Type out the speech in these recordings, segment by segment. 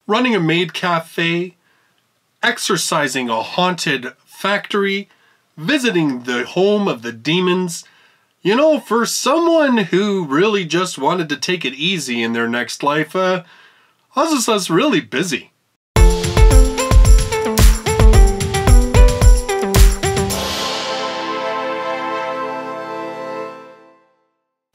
running a maid cafe, exercising a haunted factory, visiting the home of the demons. You know, for someone who really just wanted to take it easy in their next life, Azusa's really busy.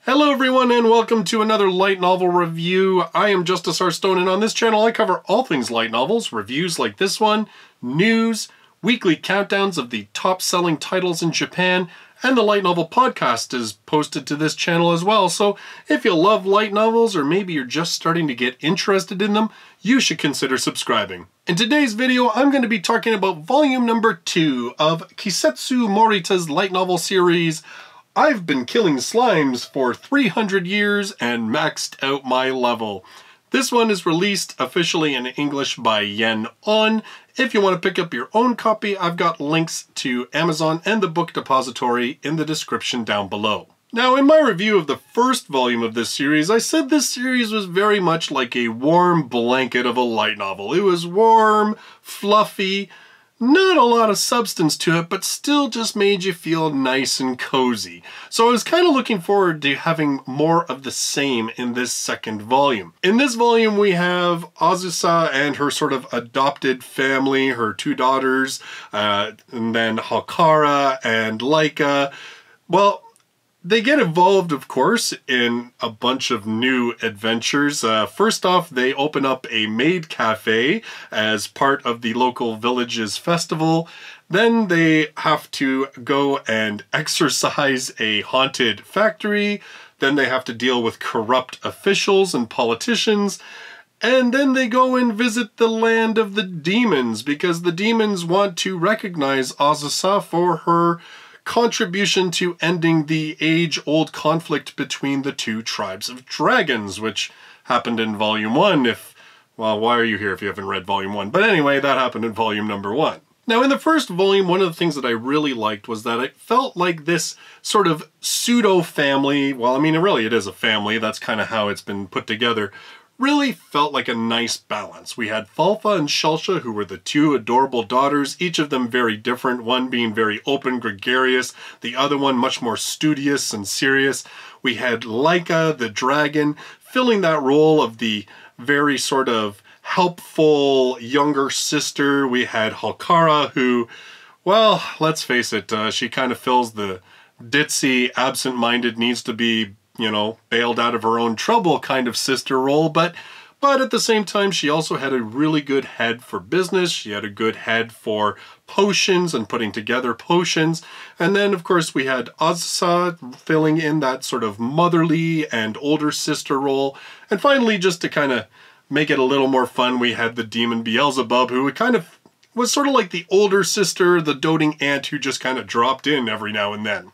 Hello everyone and welcome to another light novel review. I am Justus Stone, and on this channel I cover all things light novels, reviews like this one, news, weekly countdowns of the top-selling titles in Japan, and the Light Novel Podcast is posted to this channel as well. So if you love light novels, or maybe you're just starting to get interested in them, you should consider subscribing. In today's video, I'm going to be talking about volume number 2 of Kisetsu Morita's light novel series, I've Been Killing Slimes for 300 years and maxed out my level. This one is released officially in English by Yen On. If you want to pick up your own copy, I've got links to Amazon and the book depository in the description down below. Now, in my review of the first volume of this series, I said this series was very much like a warm blanket of a light novel. It was warm, fluffy, not a lot of substance to it, but still just made you feel nice and cozy. So I was kind of looking forward to having more of the same in this second volume. In this volume we have Azusa and her sort of adopted family, her two daughters, and then Hakara and Laika. Well, they get involved, of course, in a bunch of new adventures. First off, they open up a maid cafe as part of the local village's festival. Then they have to go and exorcise a haunted factory. Then they have to deal with corrupt officials and politicians. And then they go and visit the land of the demons, because the demons want to recognize Azusa for her contribution to ending the age-old conflict between the two tribes of dragons, which happened in Volume 1 well, why are you here if you haven't read Volume 1? But anyway, that happened in Volume number 1. Now, in the first volume, one of the things that I really liked was that it felt like this sort of pseudo-family, well, I mean, it is a family, that's kind of how it's been put together, really felt like a nice balance. We had Falfa and Shulsha, who were the two adorable daughters, each of them very different, one being very open, gregarious, the other one much more studious and serious. We had Laika, the dragon, filling that role of the very sort of helpful younger sister. We had Hakara, who, well, let's face it, she kind of fills the ditzy, absent-minded, needs to be, you know, bailed out of her own trouble kind of sister role, but at the same time she also had a really good head for business. She had a good head for potions and putting together potions. And then of course we had Azusa filling in that sort of motherly and older sister role. And finally, just to kind of make it a little more fun, we had the demon Beelzebub, who kind of was sort of like the older sister, the doting aunt who just kind of dropped in every now and then.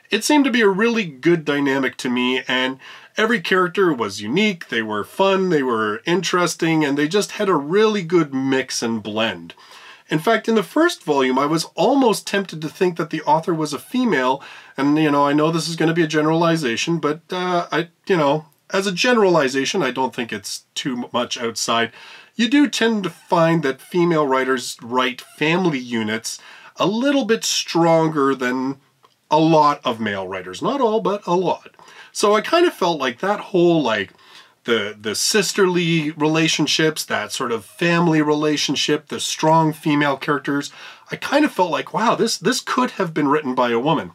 It seemed to be a really good dynamic to me, and every character was unique, they were fun, they were interesting, and they just had a really good mix and blend. In fact, in the first volume, I was almost tempted to think that the author was a female, and, you know, I know this is going to be a generalization, but, as a generalization, I don't think it's too much outside. You do tend to find that female writers write family units a little bit stronger than a lot of male writers. Not all, but a lot. So I kind of felt like that whole, like, the sisterly relationships, that sort of family relationship, the strong female characters, I kind of felt like, wow, this could have been written by a woman.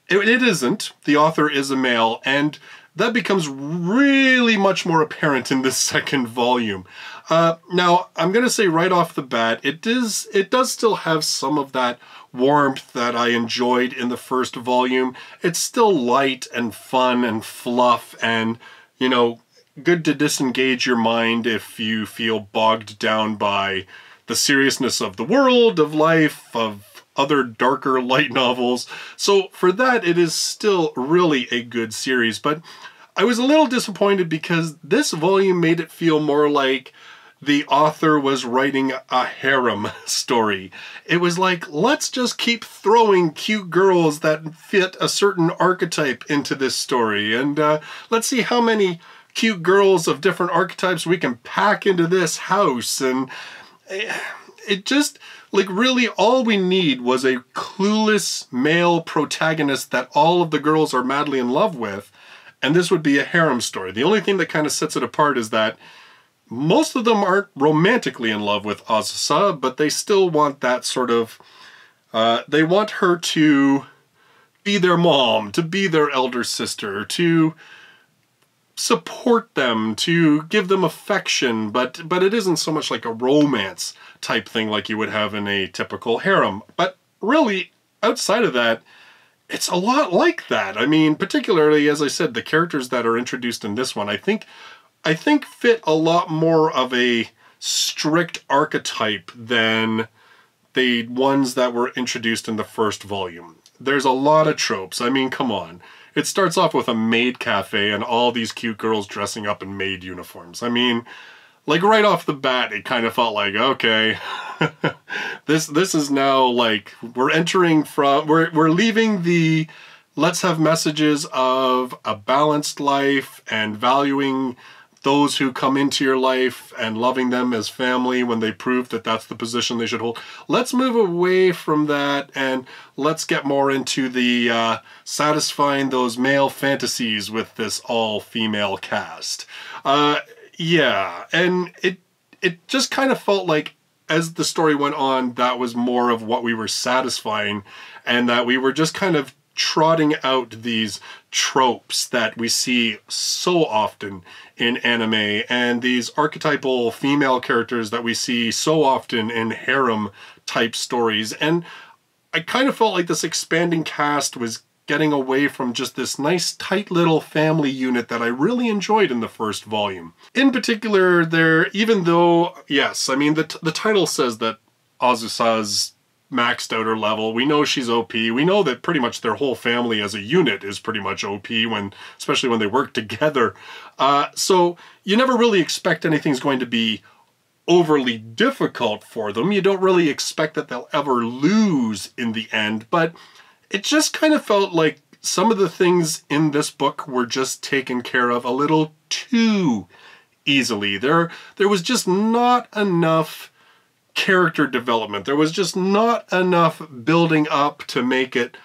It isn't. The author is a male, and that becomes really much more apparent in this second volume. Now, I'm going to say right off the bat, it does still have some of that warmth that I enjoyed in the first volume. It's still light and fun and fluff and, you know, good to disengage your mind if you feel bogged down by the seriousness of the world, of life, of other darker light novels. So for that, it is still really a good series. But I was a little disappointed because this volume made it feel more like the author was writing a harem story. It was like, let's just keep throwing cute girls that fit a certain archetype into this story, and let's see how many cute girls of different archetypes we can pack into this house. And it just, like, really all we need was a clueless male protagonist that all of the girls are madly in love with, and this would be a harem story. The only thing that kind of sets it apart is that most of them aren't romantically in love with Azusa, but they still want that sort of, they want her to be their mom, to be their elder sister, to support them, to give them affection, but it isn't so much like a romance type thing like you would have in a typical harem. But really, outside of that, it's a lot like that. I mean, particularly, as I said, the characters that are introduced in this one, I think fit a lot more of a strict archetype than the ones that were introduced in the first volume. There's a lot of tropes. I mean, come on. It starts off with a maid cafe and all these cute girls dressing up in maid uniforms. I mean, like right off the bat, it kind of felt like, okay, this is now like, we're leaving the let's have messages of a balanced life and valuing those who come into your life and loving them as family when they prove that that's the position they should hold. Let's move away from that and let's get more into the satisfying those male fantasies with this all-female cast. Yeah, and it just kind of felt like as the story went on, that was more of what we were satisfying, and that we were just kind of trotting out these tropes that we see so often in anime, and these archetypal female characters that we see so often in harem type stories. And I kind of felt like this expanding cast was getting away from just this nice tight little family unit that I really enjoyed in the first volume. In particular, even though, yes, I mean, the title says that Azusa's maxed out her level. We know she's OP. We know that pretty much their whole family as a unit is pretty much OP, especially when they work together. So you never really expect anything's going to be overly difficult for them. You don't really expect that they'll ever lose in the end, but it just kind of felt like some of the things in this book were just taken care of a little too easily. There was just not enough character development. There was just not enough building up to make it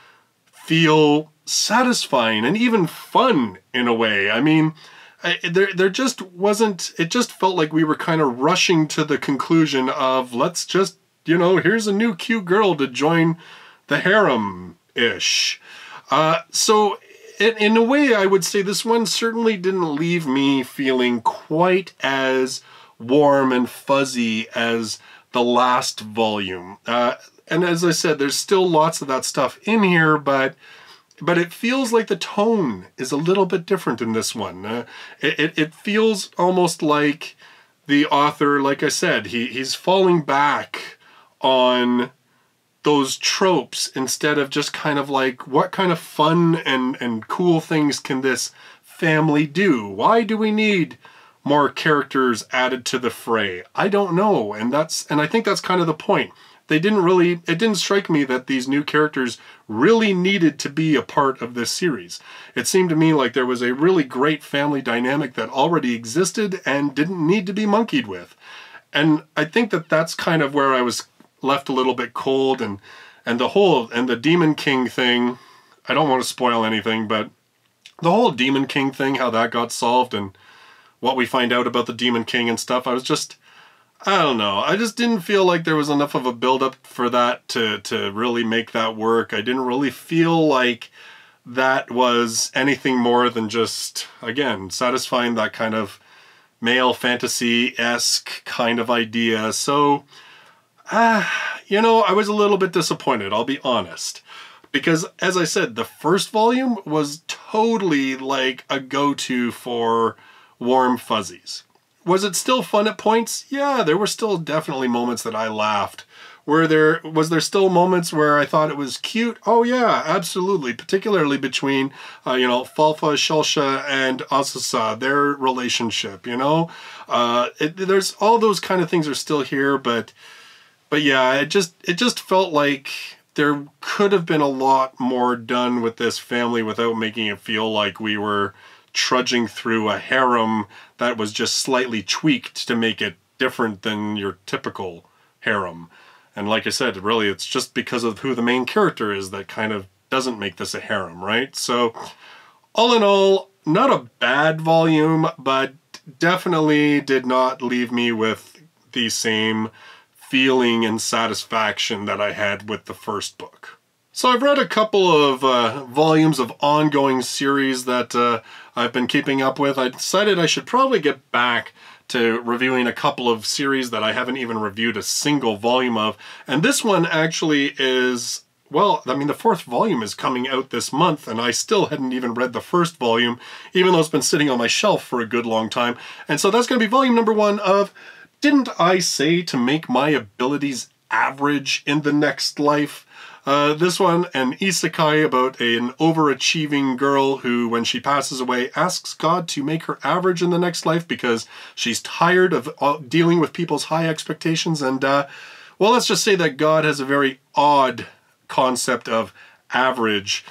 feel satisfying and even fun in a way. I mean, there just wasn't, it just felt like we were kind of rushing to the conclusion of, let's just, here's a new cute girl to join the harem-ish. So in a way, I would say this one certainly didn't leave me feeling quite as warm and fuzzy as the last volume. And as I said, there's still lots of that stuff in here, but it feels like the tone is a little bit different in this one. It feels almost like the author, like I said, he's falling back on those tropes instead of just kind of like, what kind of fun and cool things can this family do? Why do we need more characters added to the fray? I don't know, and I think that's kind of the point. It didn't strike me that these new characters really needed to be a part of this series. It seemed to me like there was a really great family dynamic that already existed and didn't need to be monkeyed with. And I think that that's kind of where I was left a little bit cold, and the Demon King thing, I don't want to spoil anything, but the whole Demon King thing, how that got solved and what we find out about the Demon King and stuff, I don't know. I just didn't feel like there was enough of a build-up for that to really make that work. I didn't really feel like that was anything more than just, again, satisfying that kind of male fantasy-esque kind of idea. So, I was a little bit disappointed, I'll be honest. Because, as I said, the first volume was totally like a go-to for warm fuzzies. Was it still fun at points? Yeah, there were still definitely moments that I laughed. Was there still moments where I thought it was cute? Oh yeah, absolutely. Particularly between, Falfa, Shelsha, and Asusa, their relationship, there's all those kind of things are still here, but yeah, it just felt like there could have been a lot more done with this family without making it feel like we were trudging through a harem that was just slightly tweaked to make it different than your typical harem. And like I said, really it's just because of who the main character is that kind of doesn't make this a harem, right? So all in all, not a bad volume, but definitely did not leave me with the same feeling and satisfaction that I had with the first book. So I've read a couple of volumes of ongoing series that I've been keeping up with. I decided I should probably get back to reviewing a couple of series that I haven't even reviewed a single volume of. And this one actually is, well, I mean, the fourth volume is coming out this month, and I still hadn't even read the first volume, even though it's been sitting on my shelf for a good long time. And so that's going to be volume number 1 of Didn't I Say to Make My Abilities Average in the Next Life? This one, an isekai about an overachieving girl who, when she passes away, asks God to make her average in the next life because she's tired of dealing with people's high expectations. And, well, let's just say that God has a very odd concept of average.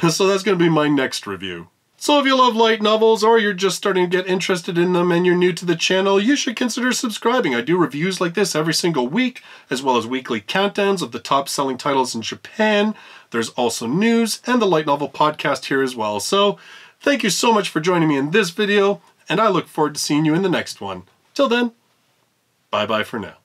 So that's going to be my next review. So if you love light novels or you're just starting to get interested in them and you're new to the channel, you should consider subscribing. I do reviews like this every single week, as well as weekly countdowns of the top selling titles in Japan. There's also news and the Light Novel podcast here as well. So thank you so much for joining me in this video, and I look forward to seeing you in the next one. Till then, bye-bye for now.